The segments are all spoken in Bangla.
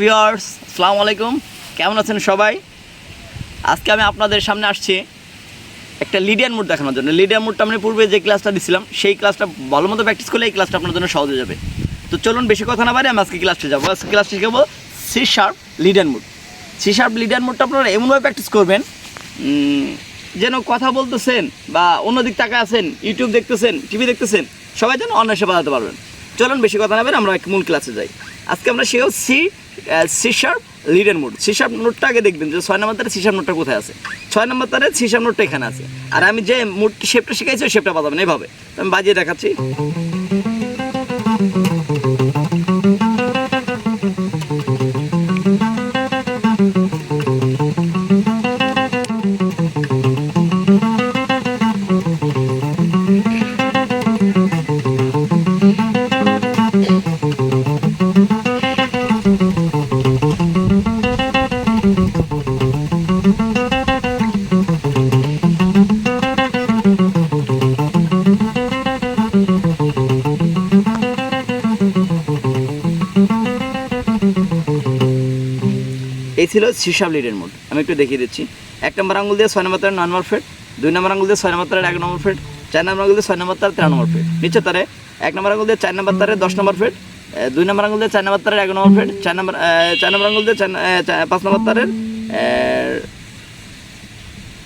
ভিউয়ার্স, আসসালামু আলাইকুম। কেমন আছেন সবাই? আজকে আমি আপনাদের সামনে আসছি একটা লিডিয়ান মুড দেখানোর জন্য। লিডিয়ান মুডটা আমি পূর্বে যে ক্লাসটা দিছিলাম সেই ক্লাসটা ভালো মতো প্র্যাকটিস করলে এই ক্লাসটা আপনার জন্য সহজ হয়ে যাবে। তো চলুন বেশি কথা না বাড়ি আমি আজকে ক্লাসটা যাবো। আজকে ক্লাসটা শিখাবো C sharp Lydian mode. C sharp Lydian মুডটা আপনারা এমনভাবে প্র্যাকটিস করবেন যেন কথা বলতেছেন বা অন্য দিক তাকায় আছেন, ইউটিউব দেখতেছেন, টিভি দেখতেছেন, সবাই যেন অনায়াসে বাজাতে পারবেন। চলুন বেশি কথা না বলে আমরা মূল ক্লাসে যাই। আজকে আমরা শিখাবো C sharp Lydian mode. C sharp নোটটা আগে দেখবেন যে 6 নম্বর তারে সি শার্প নোটটা কোথায় আছে। 6 নম্বর তারে সি শার্প নোটটা এখানে আছে। আর আমি যে মুড শেপটা শিখাইছি ওই শেপটা বাজাবেন এইভাবে। আমি বাজিয়ে দেখাচ্ছি। এই ছিল সি শার্প লিডিয়ান মুড। আমি একটু দেখিয়ে দিচ্ছি। 1 নম্বর আঙুল দিয়ে 6 নম্বর তারে 9 নম্বর ফ্রেট, 2 নম্বর আঙুল দিয়ে 6 নম্বর তারে 1 নম্বর ফ্রেট, 4 নম্বর আঙুল দিয়ে 6 নম্বর তারে 13 নম্বর ফ্রেট, নিচে তারে 1 নম্বর আঙুল দিয়ে 4 নম্বর তারে 10 নম্বর ফ্রেট, 2 নম্বর আঙুল দিয়ে 4 নম্বর তারে 1 নম্বর ফ্রেট, 4 নম্বর আঙুল দিয়ে 5 নম্বর তারে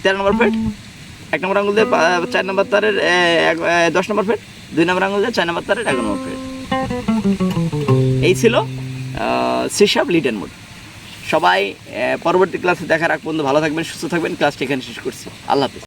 13 নম্বর ফ্রেট, 1 নম্বর আঙুল দিয়ে 4 নম্বর তারে 10 নম্বর ফ্রেট, 2 নম্বর আঙুল দিয়ে 4 নম্বর তারে 1 নম্বর ফ্রেট। এই ছিল সি শার্প লিডিয়ান মুড। সবাই পরবর্তী ক্লাসে দেখার আগ পর্যন্ত ভালো থাকবেন, সুস্থ থাকবেন। ক্লাসটি এখানে শেষ করছি। আল্লাহ হাফেজ।